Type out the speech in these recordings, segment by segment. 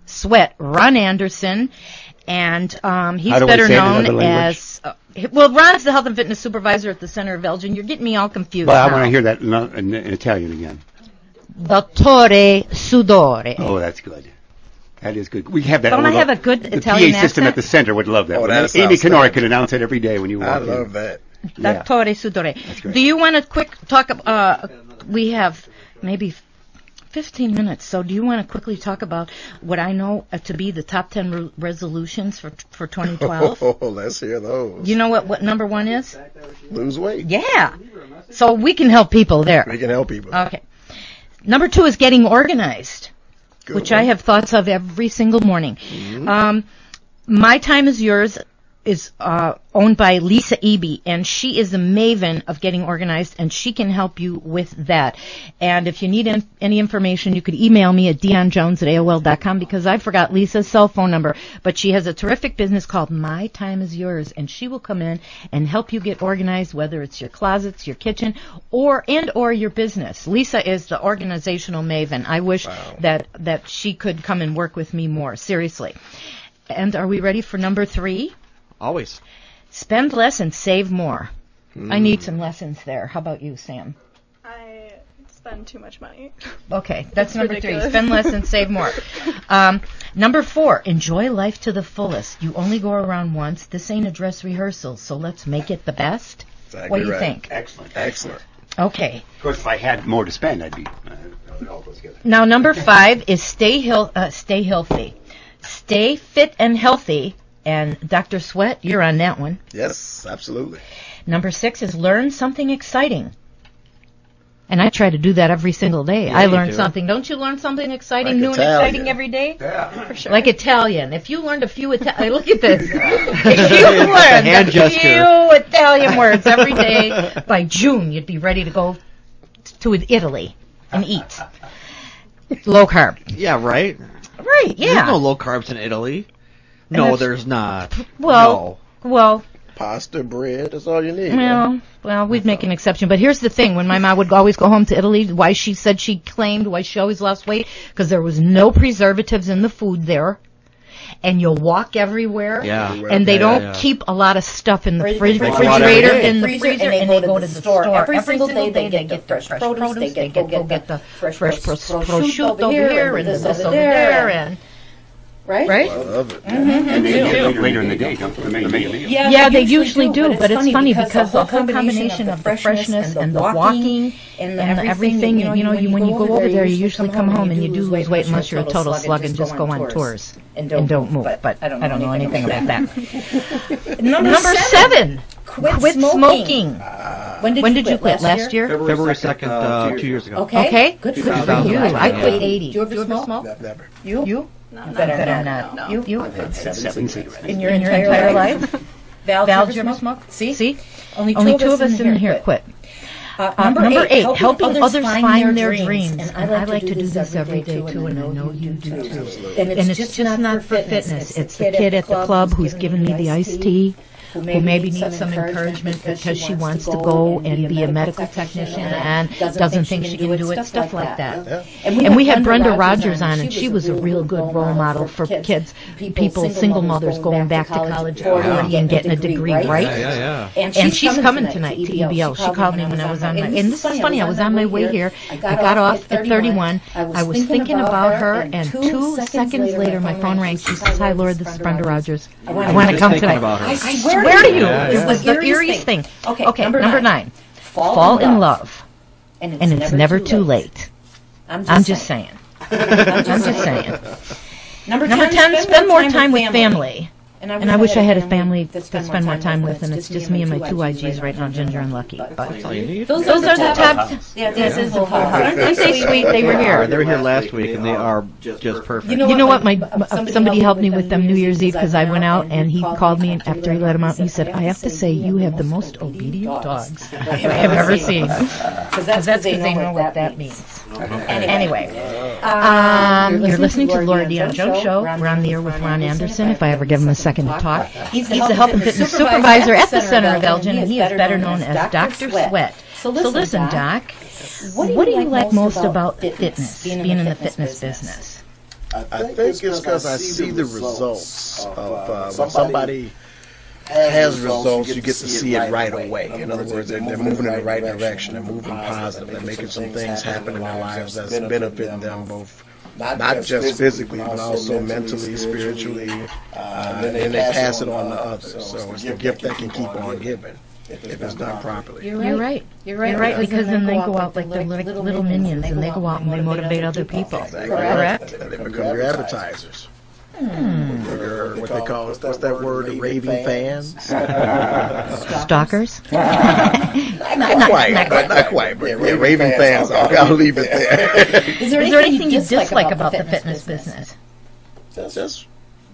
Sweat, Ron Anderson, and he's better known as... well, Ron's the health and fitness supervisor at the Centre of Elgin. You're getting me all confused. Well, I want to hear that in Italian again. Dottore Sudore. Oh, that's good. That is good. We have that. Don't I have a good Italian PA system at the center would love that. Oh, that Amy Canora could announce it every day when you walk in. I love that. Dottore Sudore. Do you want to quick talk? We have maybe 15 minutes, so do you want to quickly talk about what I know to be the top 10 resolutions for 2012? Oh, let's hear those. You know what number one is? Lose weight. Yeah. So we can help people there. We can help people. Okay. Number two is getting organized, Good which one. I have thoughts of every single morning. Mm-hmm. My Time is Yours is owned by Lisa Eby, and she is the maven of getting organized, and she can help you with that. And if you need any information, you could email me at Dion-Jones@AOL.com, because I forgot Lisa's cell phone number. But she has a terrific business called My Time is Yours, and she will come in and help you get organized, whether it's your closets, your kitchen, or your business. Lisa is the organizational maven. I wish that she could come and work with me more, seriously. And are we ready for number three? Always. Spend less and save more. I need some lessons there. How about you, Sam? I spend too much money. Okay, that's number ridiculous. 3. Spend less and save more. Number 4, enjoy life to the fullest. You only go around once. This ain't a dress rehearsal, so let's make it the best. Exactly What do you right. think? Excellent. Excellent. Okay. Of course, if I had more to spend, I'd be... it all goes together. Now, number 5 is stay healthy. Stay fit and healthy. And Dr. Sweat, you're on that one. Yes, absolutely. Number 6 is learn something exciting. And I try to do that every single day. I learn something. Don't you learn something exciting, Like new Italian. and exciting every day? Yeah. For sure. Like Italian. If you learned a few Italian... Look at this. If you learned hand a gesture. few Italian words every day, by June you'd be ready to go to Italy and eat. Low carb. Yeah, right? Right, yeah. There's no low carbs in Italy. No, that's- there's not. Well, Pasta, bread, that's all you need. Well, we'd make an exception. But here's the thing. When my mom would always go home to Italy, why she said she claimed why she always lost weight, because there was no preservatives in the food there. And you'll walk everywhere. Yeah. And they don't yeah. keep a lot of stuff in the refrigerator, refrigerator, in the freezer, freezer, and they go to the store. Every single day they get the fresh produce, they go get the fresh prosciutto over here, and this this over over there, there, and right? I love it. And they get later in the day, don't they? The main meal. Yeah, they usually do, but it's funny because the whole combination of the freshness and the walking and everything, when you go over there, you usually come home and you do lose weight unless you're a total slug and just go on tours and don't move. But I don't know anything about that. Number 7, quit smoking. When did you quit? Last year? February 2nd, 2 years ago. Okay, good for you. I quit 80. Do you ever smoke? Never. You? Better not. No. You? I've had 7 cigarettes. In your entire life? Val, do you ever smoke? See? Only two of us in here quit. Number 8, helping others find their dreams. And I like to do this every day, too, and I know you do, too. And it's just not for fitness. It's the kid at the club who's giving me the iced tea, who maybe needs some encouragement because she wants to go and be a medical technician and doesn't think she can do it, stuff like that. And we had Brenda Rogers on, and she was a real good role model for kids, people, single mothers going back to college early and getting a degree, right? Yeah. And she's coming tonight to EBL. She called me when I was on my... And this is funny, I was on my way here. I got off at 31. I was thinking about her, and 2 seconds later, my phone rang. She says, "Hi, Laura, this is Brenda Rogers. I want to come tonight." I Swear to you, it was the eeriest thing. Okay, number 9. Fall in love. And it's never too late. I'm just saying. Number 10, spend more time with family. And I wish I had a family to spend more time with, and it's just me and my 2 IGs right now, Ginger and Lucky. But That's all you need. those are the top. Yeah, this is the Aren't they sweet? They were here. They were here last week, and they are just perfect. You know what? Somebody helped me with them New Year's Eve because I went out and he called me after he let him out and he said, "I have to say you have the most obedient dogs I have ever seen." Because that's because they know what that means. Anyway, you're listening to the Laura Dion-Jones Show. We're on the air with Ron Anderson, if I ever give him a second to talk. He's the health and fitness supervisor at the Centre of Elgin, and he is better known as Dr. Sweat. So listen, Doc, what do you like most about fitness, being in the fitness business? I think it's because I see the results of when somebody has results, you get to see it right away. In other words, they're moving in the right direction, they're moving positive, they're making some things happen in their lives that's benefiting them both, not just physically, but also mentally, spiritually, and then they pass it on to others. So it's the gift that can keep on giving if it's done properly. You're right. Because then they go out like they're little minions, and they go out and they motivate other people. Exactly. Correct? And they become your advertisers. Your, what they call it, what's that word, the raving fans? Stalkers? Not quite, but yeah, raving fans, I'll leave it there. Is there anything you dislike about the fitness business? Just,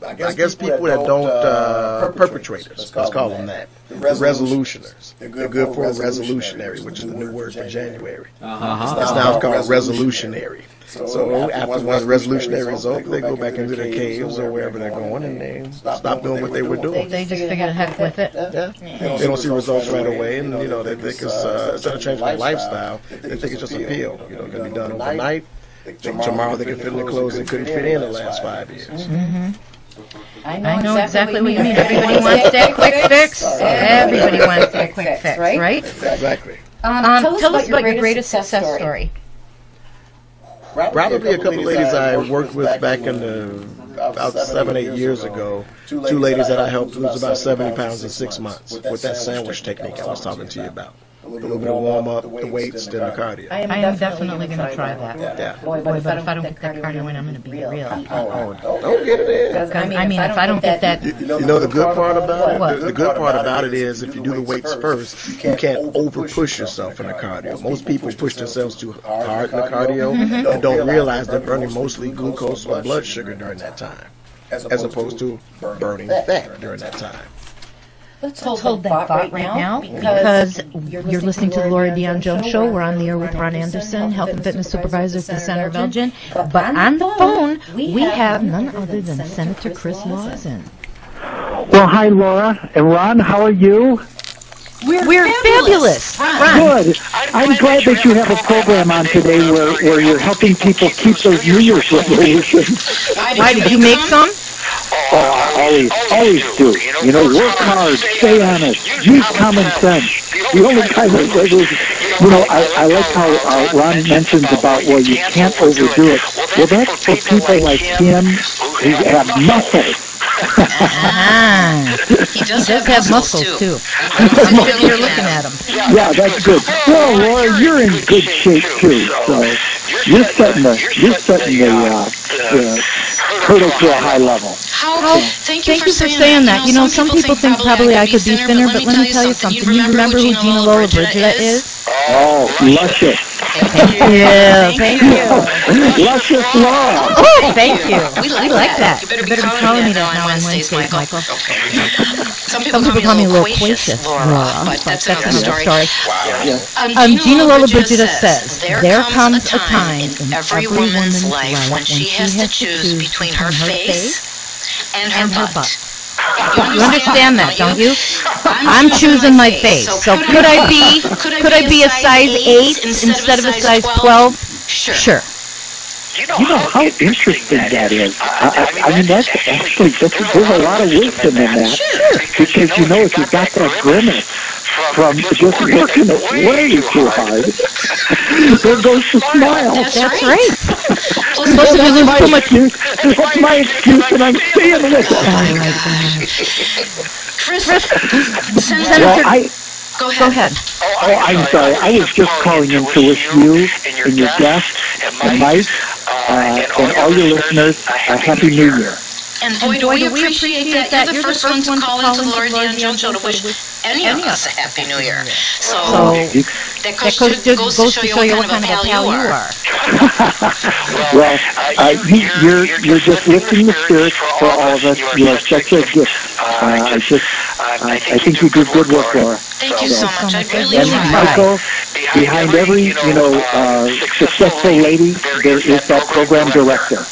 I guess people that don't, perpetrators, let's call them that. The resolutioners. They're good for a resolutionary, which is the new word for January. It's now called resolutionary. So after one resolutionary is over, they go back into their caves or wherever they're going, and they stop doing what they were doing. They just figure the heck with it. Yeah. They don't see results right away, and they think it's instead of changing their lifestyle, they think it's just a pill. It can be done overnight. Tomorrow they can fit in the clothes they couldn't fit in the last 5 years. Mm-hmm. I know exactly what you mean. Everybody wants that quick fix. Everybody wants that quick fix, right? Exactly. Tell us about your greatest success story. Probably a couple of ladies I worked with back in about 7-8 years ago. 2 ladies that I helped lose about 70 pounds in 6 months with that sandwich technique I was talking to you about. A little bit of warm up, the weights, then the cardio. I am definitely going to try that. Yeah. Boy, but if I don't get that cardio in, I'm going to be real. Don't get it in. I mean, if I don't get that... You know the good part about it? The good part about it is if you do the weights first, you can't over-push yourself in the cardio. Most people push themselves too hard in the cardio and don't realize they're burning mostly glucose or blood sugar during that time, as opposed to burning fat during that time. Let's hold that thought right now because you're listening to the Lori Dion-Jones Show. We're on the air with Ron Anderson, Health and Fitness Supervisor for the Centre of Elgin. But on the phone, we have none other than Senator Chris Lawson. Well, hi, Laura and Ron. How are you? We're fabulous. Ron. Good. I'm glad that you have a program on today where you're helping people keep those New Year's resolutions. Why, did you make some? Oh, I always do. Work hard, stay honest, use common sense. The only kind of resolution, I like how Ron mentions about, you can't overdo it. Well, that's for people like him who have muscles. He does have muscles too. You're looking at him. Yeah, that's good. Well, Laura, you're in good shape too. So you're setting the hurdle to a high level. Thank you for saying that. Some people think probably I could be thinner, but let me tell you something. You remember who Gina Lola-Bridget is? Oh, luscious. Thank you. Luscious Laura. Oh, thank you. We like that. You better be calling me that now on Wednesdays, Michael. Some people call me loquacious, Laura, but that's another story. Gina Lola-Bridget says, there comes a time in every woman's life when she has to choose between her face and her butt. You understand that, don't you? I'm choosing my face. So could I be a size 8 instead of a size 12? Sure. You know how interesting that is. I mean, there's a lot of wisdom in that. Because if you've got that grimace from just working it way too hard, there goes the smile. That's right. Plus, if you lose so much, that's my excuse, and I'm staying with it. Chris, Senator, go ahead. Oh, I'm sorry. I was just calling in to wish you and your guests and Mike and all your listeners a Happy New Year. And boy, do we appreciate that. You're the first one to call into the Lori Dion-Jones Show to wish any of us a Happy New Year. So that goes to show you what kind of a pal you are. Well, you're just lifting the spirits for all of us. You are such a gift. I think you do good work, Laura. Thank you so much. I really appreciate it. And Michael, behind every successful lady, there is that program director.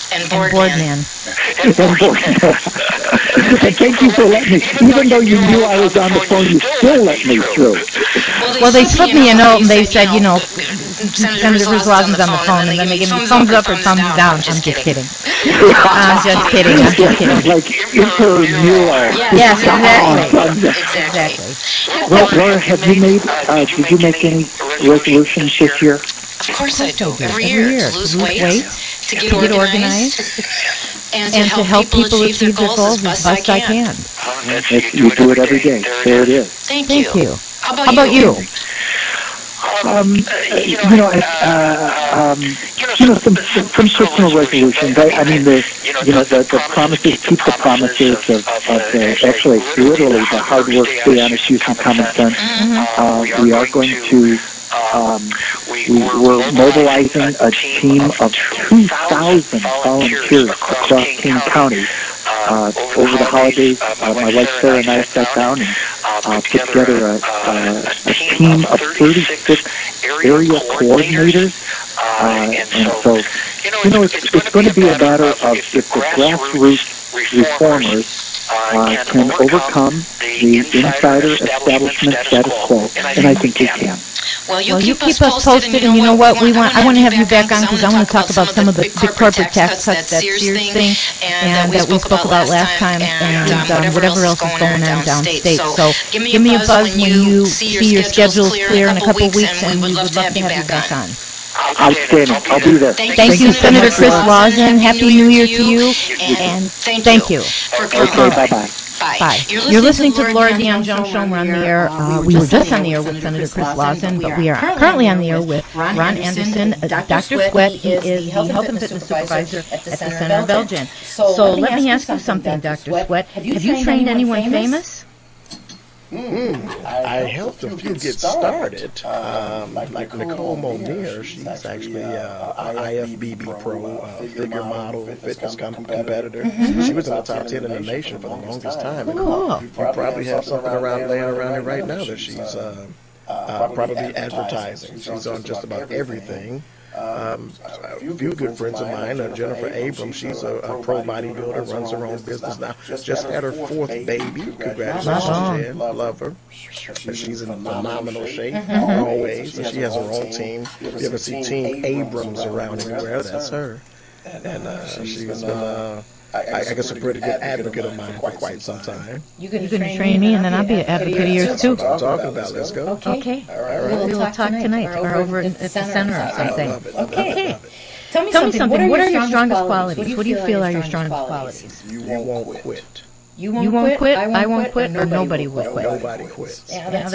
And board man. And thank you for letting me, even though you knew I was on the phone, you still let me through. Well, they slipped me a note and they said, Senator Rizlazin's on the phone, and then they give me thumbs up or thumbs down. I'm just kidding. I'm just kidding. Like intramural. Yes, exactly. Well, Laura, have you made? Did you make any resolutions this year? Of course I do. Every year to lose weight, to get organized, and to help people achieve their goals as best I can. You do it every day. There it is. Thank you. How about you? Some personal resolutions. I mean, the promises, keep the promises of actually, literally, the hard work, stay honest, use some common sense. We are going to, we're mobilizing a team of 2,000 volunteers across King County. Over the holidays, my wife Sarah and I sat down and put together a team of 36 area coordinators. And so, it's going to be a matter of if the grassroots reformers can overcome the insider establishment status quo, and I think we can. Well, you keep us posted, and you know what? I want to have you back on because I want to talk about some of the corporate tax cuts, that Sears thing, and that we spoke about last time, and whatever else is going on downstate. So give me a buzz when you see your schedule's clear in a couple weeks, and we would love to have you back on. Outstanding. I'll be there. Thank you, Senator Chris Lawson. Happy New Year to you, and thank you. Okay, bye-bye. Bye. You're listening to the Laura Dion-Jones Show. We're on the air. We were just on the air with Senator Chris Lawson, but we are currently on the air with Ron Anderson, Dr. Sweat. He is the Health and Fitness Supervisor at the Centre of Elgin. So let me ask you something, Dr. Sweat. Have you trained anyone famous? I helped a few get started. Like Nicole Monier, she's actually IFBB pro, figure model, fitness competitor. She was in the top 10 in the nation for the longest time. Cool. You probably have something laying around here right now that she's probably advertising. She's on just about everything. A few good friends of mine, Jennifer Abrams, she's a pro bodybuilder, runs her own business now. Just had her 4th baby. Congratulations, Jen. Love her. She's in phenomenal shape, always. And she has her own team. If you ever see Team Abrams around everywhere, that's her. And she's been, I guess, a pretty good advocate of mine for quite some time. You can train me, and then I'll be an advocate of yours, too. That's what I'm talking about. Let's go. Okay. All right. We'll talk tonight or over at the center or something. Okay. Tell me something. What are your strongest qualities? What do you feel are your strongest qualities? You won't quit. You won't quit, I won't quit, or nobody will quit? Nobody quits. Yeah,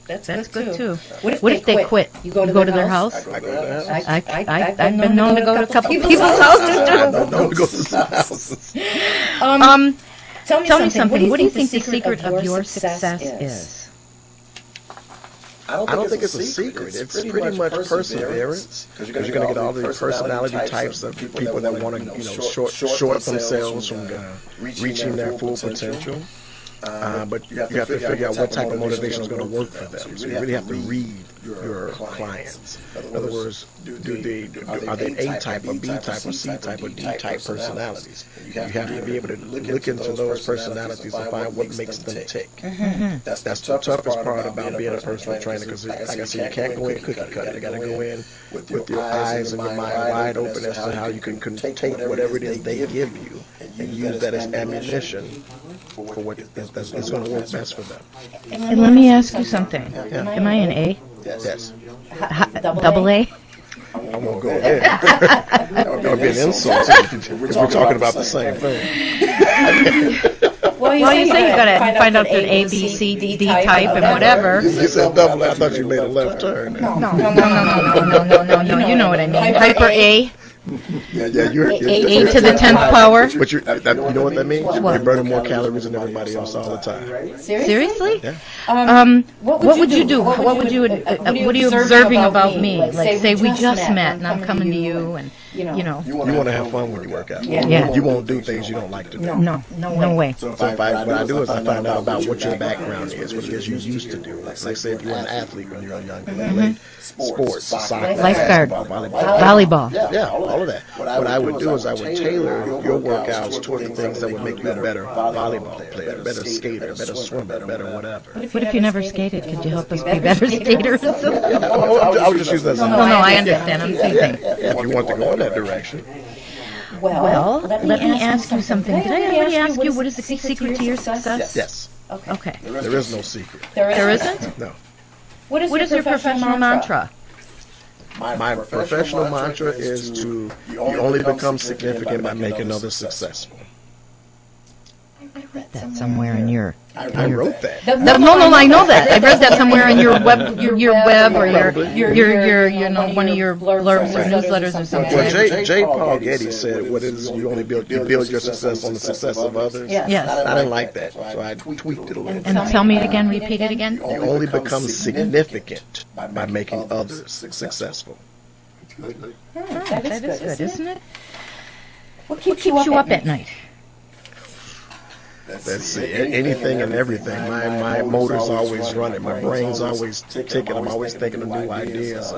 that's good too. What if they quit? You go to their house? I go to their house. I've been known to go to a couple people's houses too. I've been known to go to some houses. Tell me something. What do you think the secret of your success is? I don't think it's a secret. It's pretty much perseverance, because you're going to get all the personality types of people that want to, short themselves from reaching their full potential. But you have to figure out what type of motivation is going to work for them. So you really have to read your clients. In other words, are they A type or B type or C type or D type personalities? You have to be able to look into those personalities and find what makes them tick. That's the toughest part about being a personal trainer, because, like I said, you can't go in cookie cutter. You got to go in with your eyes and your mind wide open as to how you can take whatever it is they give you and use that as ammunition for what that's going to work best for them. And let me ask you something. Am I an A? Yes. Double A? I won't go there. That would be an insult because we're talking about the same thing. Well, you say you got to find out that A, B, C, D type and whatever. You said double A. I thought you made a left turn. No. You know what I mean. Hyper A. Yeah, you're A to the 10th power. But you know what that means? You're burning more calories than everybody else all the time. Seriously? Yeah. What would you do? What are you observing about me? Like, say we just met and I'm coming to you and you know. You want to have fun when you work out. Yeah. You won't do things you don't like to do. No way. So what I do is I find out about what your background is, what it is you used to do. Like say if you were an athlete when you were young, you played sports, soccer, lifeguard, volleyball. Yeah, all of that. What I would do is I would tailor your workouts toward the things that would make you a better volleyball player, a better skater, a better swimmer, a better whatever. What if you never skated? Could you help us be better skaters? I would just use that as No, I understand. I'm thinking. if you want to go in that direction. Well, let me ask you something. Did I already ask you what is the secret to your success? Yes. Okay. There is no secret. There isn't? No. What is your professional mantra? My professional mantra is to you only become significant by making others successful. I read that somewhere in your. I wrote that. No, I know that. I read that somewhere in your web or your one of your blurbs or newsletters or something. Well, J. Paul Getty said, "What is you only build your success on the success of others." Yes. I didn't like that, so I tweaked it a little. And tell me it again. Repeat it again. You only become significant by making others successful. That is good, isn't it? What keeps you up at night? Let's see, anything and everything. My motor's always running. My brain's always ticking. I'm always thinking of new ideas.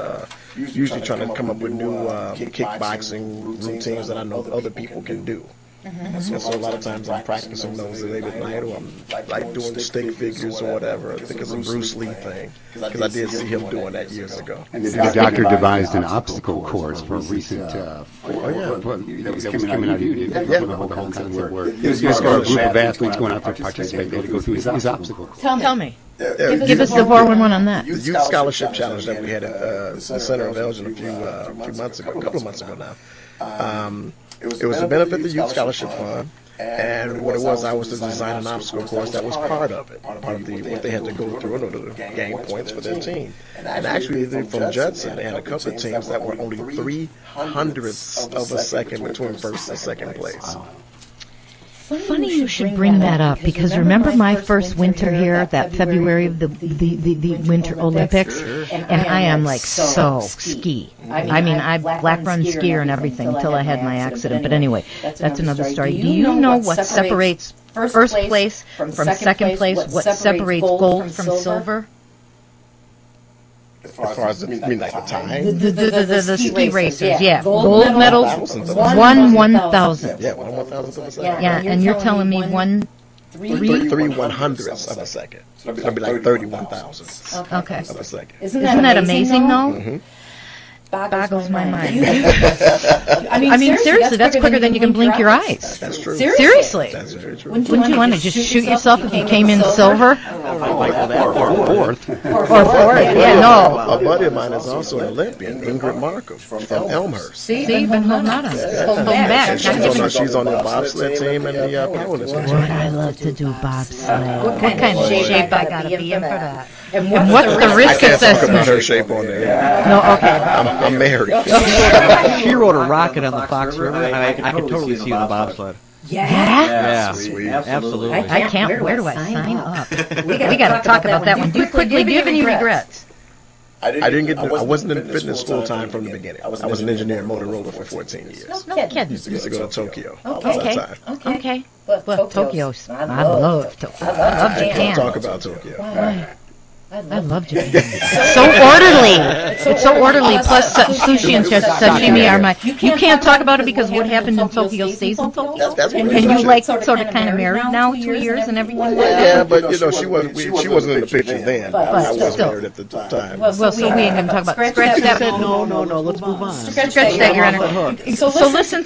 Usually trying to come up with new kickboxing routines that I know other people can do. And so a lot of times I'm practicing those late at night, or I'm like doing stick figures or whatever. I think it's a Bruce Lee thing, because I did see him doing that years ago. And the doctor devised an obstacle course for a recent that was coming out of you, didn't it? Yeah. The whole concept where he was got a group of athletes going out to participate. They had to go through his obstacle course. Tell me. Give us the 411 on that. The Youth Scholarship Challenge that we had at the Centre of Elgin a couple of months ago now. It was to benefit the Youth Scholarship Fund, and what it was, I was to design an obstacle course that was part of it, part of what they had to go through in order to gain points for their team. And actually, from Judson, they had a couple of teams that were only 3/100ths of a second between first and second place. Funny you should bring that up, because remember my first winter here, that February of the Winter Olympics, and I am like so ski. I mean, I black run skier and everything until I had my accident. But anyway, that's another story. Do you know what separates first place from second place? What separates gold from silver? As far as the time? The ski racers, yeah. Gold medals, 1/1000th. Yeah, 1/1000th of a second. Yeah, and you're telling me 3/100ths of a second. So it'd be like 31 thousandths okay. of a second. Isn't that amazing, though? Mm-hmm. Boggles my mind. I mean, seriously, that's quicker than you can blink your eyes. That's true. Seriously. That's very true. Wouldn't you want to just shoot yourself if you came in silver? Or fourth. Or fourth, yeah, no. A buddy of mine is also an Olympian, Ingrid Markham from Elmhurst. See, you've been holding on to it. Holding back. And she's on the bobsled team and the powerlifting team. Boy, I love to do bobsled. What kind of shape I got to be in for that? And what's the risk I can't talk about her assessment? shape on there. No, okay. I'm married. She rode a rocket on the Fox River. I could totally see the bobsled. Yeah? Yeah, Sweet. absolutely. I can't. Where do I sign up? We got to talk about that one. Do quickly. Do you have any regrets? I wasn't in fitness full time from the beginning. I was an engineer in Motorola for 14 years. No kidding. Used to go to Tokyo. Okay. Well, Tokyo's. I love Tokyo. I love Japan. Talk about Tokyo. I love Japan. So orderly. It's so orderly. Plus, sushi and sashimi are my. You can't talk about it because what happened in Tokyo stays in Tokyo. And you like sort of kind of married now, 2 years and everything. Yeah, but you know she wasn't in the picture then. But I was married at the time. Well, so we ain't gonna talk about scratch that. No, let's move on. Scratch that, Your Honor. So listen.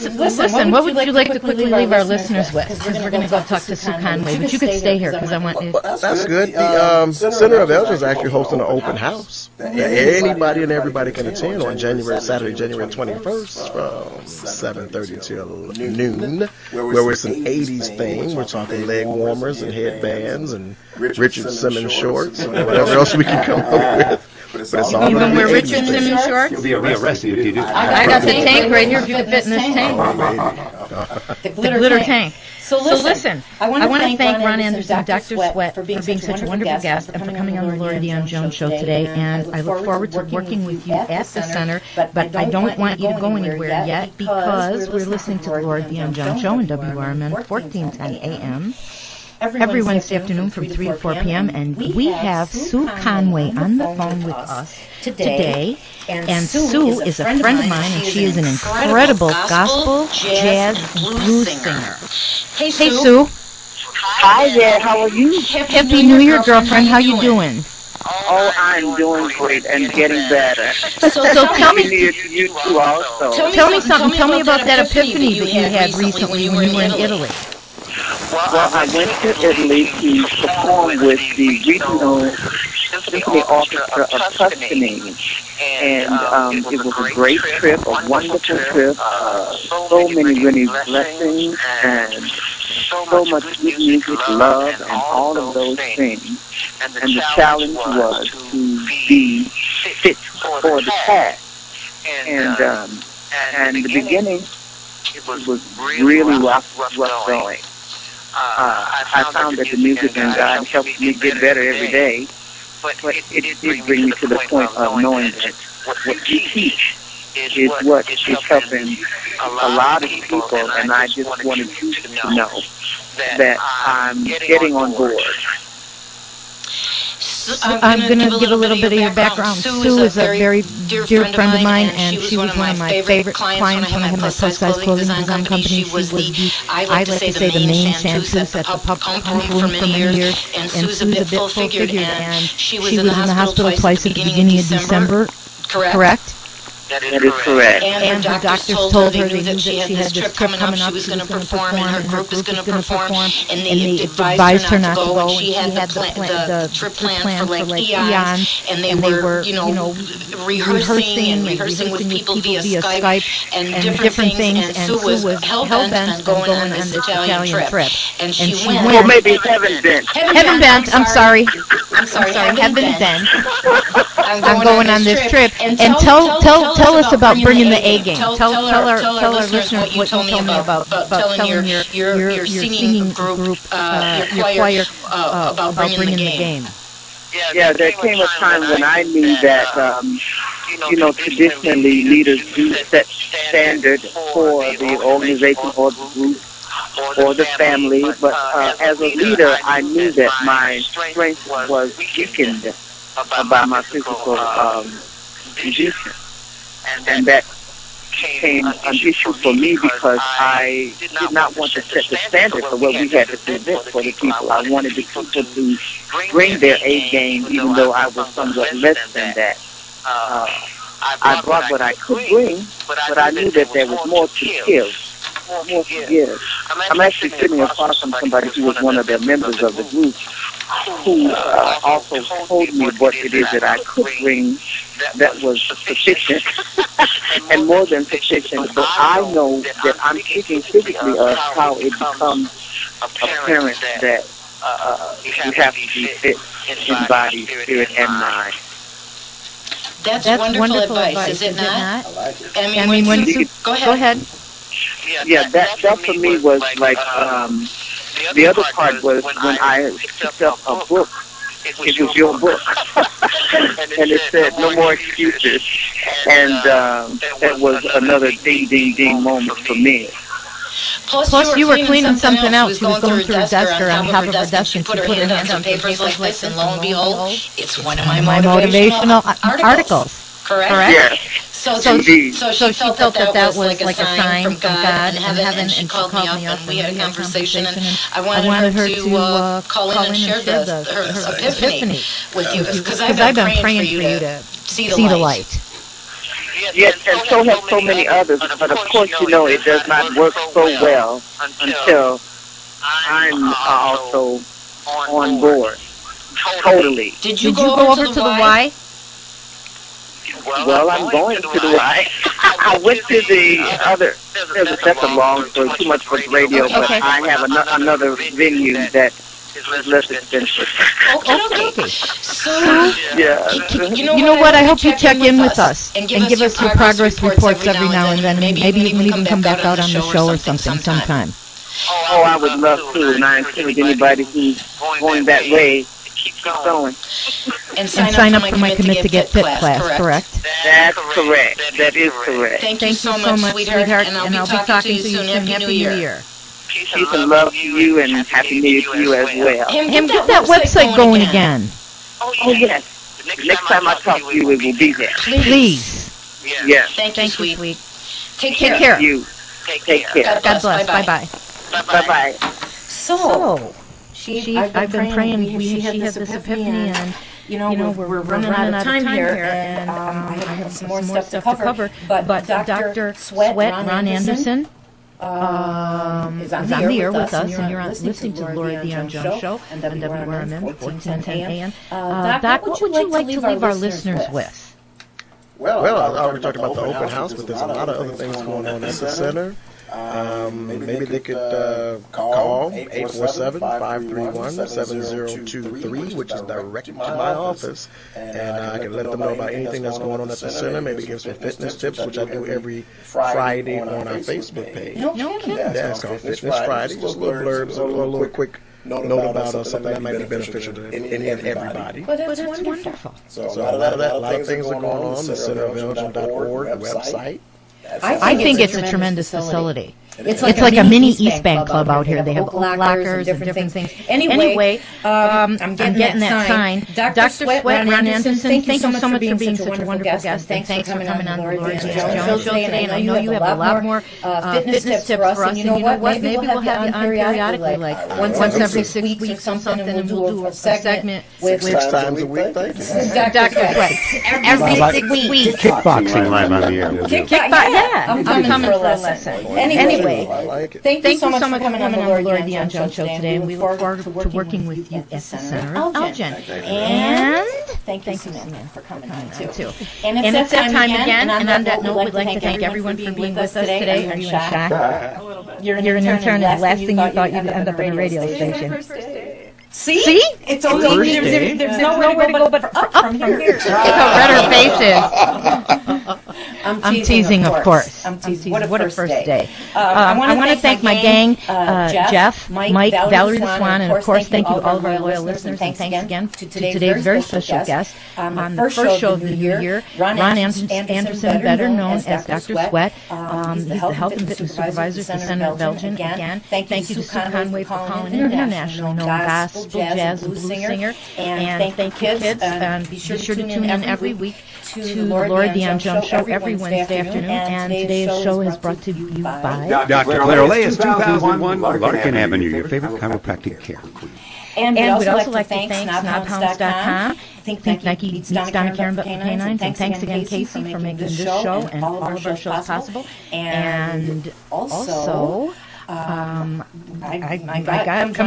What would you like to quickly leave our listeners with? Because we're gonna go talk to Sue Conway, but you could stay here because I want. That's good. The Centre of Elgin is actually hosting an open house. Anybody and everybody can attend on Saturday, January 21st from 7:30 till noon, where it's an 80s theme. We're talking leg warmers and headbands and Richard Simmons shorts and whatever else we can come up with. But it's all You gonna wear Richard Simmons shorts? You'll be arrested if you do. I got the tank right here if you fit in this tank. The glitter tank. So listen, I want to thank Ron Anderson and Dr. Sweat for being such a wonderful guest and for coming on the Lori Dion-Jones show today. And I look forward to working with you at the center. But I don't want you to go anywhere yet because we're listening to the Lori Dion-Jones show in WRMN 1410 AM. Every Wednesday afternoon from 3 to 4 p.m. And we have Sue Conway on the phone with us today. And Sue is a friend of mine, and she is an incredible gospel, jazz, and blues singer. Hey, Sue. Hi there, how are you? Happy New Year, girlfriend. How you doing? Oh, I'm doing great and getting better. So tell me, you too also. Tell me something. Tell me about that epiphany that you had recently when you were in Italy. Well, I went to Italy to perform with the regional symphony orchestra of Tuscany, and it was a great trip, a wonderful trip, so many really blessings, and so much good music, love, and all of those things. And the challenge was to be fit for the task. And in the beginning, it was really rough going. I found that the music and God helped me get better every day, but it did bring me to the point of knowing that what you teach is what is helping a lot of people, and I just wanted you to know that I'm getting on board. I'm going to give a little bit of your background. Sue is a very dear friend of mine, and she was one of my favorite clients when I had my plus-size clothing design company. She was the, I like to say, the main chanteuse at the pump room for many years, and Sue's a bit full-figured, and she was in the hospital twice at the beginning of December, correct? That is correct. And the doctors told her they knew that she had this trip coming up, she was going to perform, and her group was going to perform, and they advised her not to go, and she had the trip planned for like eons, and they were, rehearsing with people via Skype, and different things, and Sue was hell-bent on going on this Italian trip. And she went. Well, maybe Heaven Bent. Heaven Bent, I'm sorry, Heaven Bent. I'm going on this trip, and tell us about bringing the A game. Tell our listeners what you told me about telling your singing group, your choir, about bringing the game. Yeah, there came a time when I knew that, traditionally leaders do set standard for the organization or the group or the family, but as a leader, I knew that my strength was weakened by my physical condition. And that became an issue for me because I did not want to set the standard for what we had to present for the people. I wanted the people to bring their A game, even though I was somewhat less than that. I brought what I could bring, but I knew that there was more to give. I'm actually sitting across from somebody who was one of the members of the group who also told me what it is that I could bring that was sufficient and more than sufficient. But I know that I'm speaking physically of how it becomes apparent that you have to be fit in body, spirit, and mind. That's wonderful advice, is it not? I mean, when go ahead. Yeah, that for me was like, the other part was when I picked up a book. It was your book. And it said, no more excuses. And that was another ding, ding, ding moment for me. Plus, you were cleaning something else. She was going through a desk or on top of her desk, and she put her hands on papers like this, and lo and behold, it's one of my motivational articles. Correct? Yes. So she felt that was like a sign from God and heaven, and she called me up, and we had a conversation, and I wanted her to call in and share her epiphany with you, because I've been praying for you to see the light. Yes, and so have so many others, but of course, it does not work so well until I'm also on board, totally. Did you go over to the Y? Well, I'm going to the Y. I went to the other, that's a long story, too much for the radio, but I have another venue that less expensive. Okay. So, Yeah. you know what? I hope you check in with us and give us your progress reports every now and then. Maybe you can even come back out on the show or something sometime. Oh, I would love to, and I encourage anybody who's going that way to keep going. And sign up for my Commit to Get Fit class, correct? That's correct. That is correct. Thank you so much, sweetheart, and I'll be talking to you soon. Happy New Year. Peace and love to you, and Happy New Year to you as well. And get that website going again. Oh, yes. The next time I talk to you, it will be there. Please. Yes. Thank you, sweet. Take care. You. Take care. God bless. Bye-bye. Bye-bye. So, I've been praying. She had this epiphany, and you know, we're running out of time here, and I have some more stuff to cover. But Dr. Sweat, Ron Anderson, is on the air with us, and you're listening to the Laura Dion-Jones Show on WRMN 1410 AM. Doc, what would you like to leave our listeners with? Well, I already talked about the open house, but there's a lot of other things going on at the center. Maybe they could call 847-531-7023, which is direct to my office, and I can let them know about anything that's going on at the center, maybe give some fitness tips, which I do every Friday on our Facebook page. No kidding. Yeah, it's called Fitness Friday, just little blurbs, a little quick note about something that might be beneficial to any and everybody. But it's wonderful. So a lot of things are going on, the centerofelgin.org, the website. I think it's a tremendous facility. It's like a mini East Bank Club out here. They have lockers and different things. Anyway, I'm getting that sign. Dr. Sweat, Ron Anderson, thank you so much for being such a wonderful guest, and thanks for coming on the Laura Dion-Jones Show today. And I know you have a lot more fitness tips for us. And you know what? Maybe we'll have you on periodically, like once every 6 weeks or something, and we'll do a segment with 6 times a week. Thank you. Dr. Sweat. Every 6 weeks. Kickboxing live on the air. Yeah, I'm coming for a lesson. Anyway, thank you so much for coming on the Laura Dion-Jones Show today, and we look forward to working with you at the Centre of Elgin. And thank you, Suzanne, for coming on too. And it's that time again, and on that note, we'd like to thank everyone for being with us today. Are you in shock? A little bit. You're an intern, and the last thing you thought you'd end up in a radio station. See? It's only there's nowhere to go but up from here. Look how red her face is. I'm teasing, of course. I'm teasing. What a first day. I want to thank my gang, Jeff, Mike, Valerie the Swan, and of course thank you all of our loyal listeners. And thanks again to today's very special guest on the first show of the new year, Ron Anderson, better known as Dr. Sweat. He's the Health and Fitness Supervisor at the Centre of Elgin. Again, thank you to Sue Conway for calling in, internationally known gospel, jazz, and blues singer. And thank you, kids. Be sure to tune in every week to the Laura Dion-Jones Show every Wednesday afternoon. And today's show is brought to you by Dr. Claire Leas, 2001 Larkin Avenue, your favorite chiropractic care. And we'd also like to thank snobhounds.com. Thank Nike Meets Donna Karen Butler Canines. And thanks again, Casey, for making this show and all of our shows possible. And also, come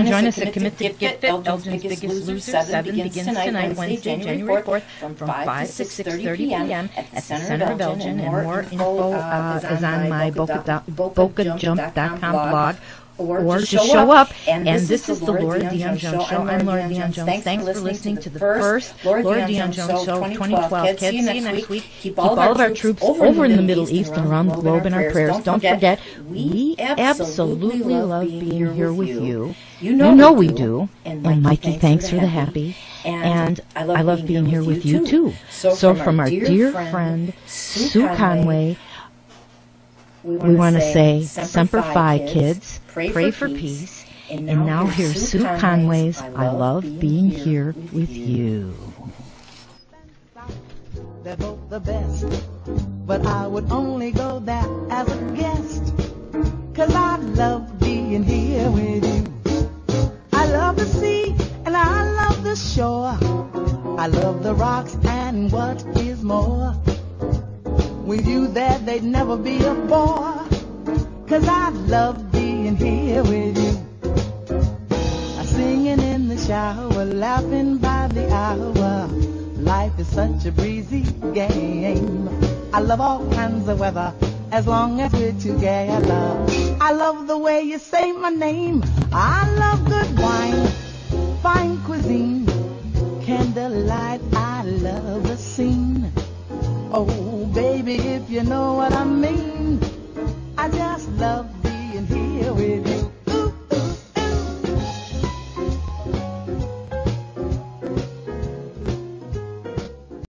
join us at Commit to Get Fit, Elgin's Biggest Loser 7 begins tonight, Wednesday, January 4th, from 5 to 6:30 p.m. at the Centre of Elgin. And more info is on my bocajump.com blog. Or just show up. And this is the Laura Dion-Jones Show. I'm Laura Dion-Jones. Thanks for listening to the first Laura Dion-Jones Show 2012. Kids, see you next week. Keep all of our troops over in the Middle East and around the globe in our prayers. Don't forget, we absolutely love being here with you. You know we do. And Mikey, thanks for the happy. And I love being here with you, too. So from our dear friend, Sue Conway, we want to say, Semper Fi, kids, pray for peace. And now here's Sue Conway's I Love Being Here With You. They're both the best, but I would only go there as a guest, 'cause I love being here with you. I love the sea and I love the shore. I love the rocks and what is more, with you there they'd never be a bore, 'cause I love being here with you. Singing in the shower, laughing by the hour. Life is such a breezy game. I love all kinds of weather as long as we're together. I love the way you say my name. I love good wine fine cuisine, candlelight, I love the scene. Oh, baby, if you know what I mean, I just love being here with you.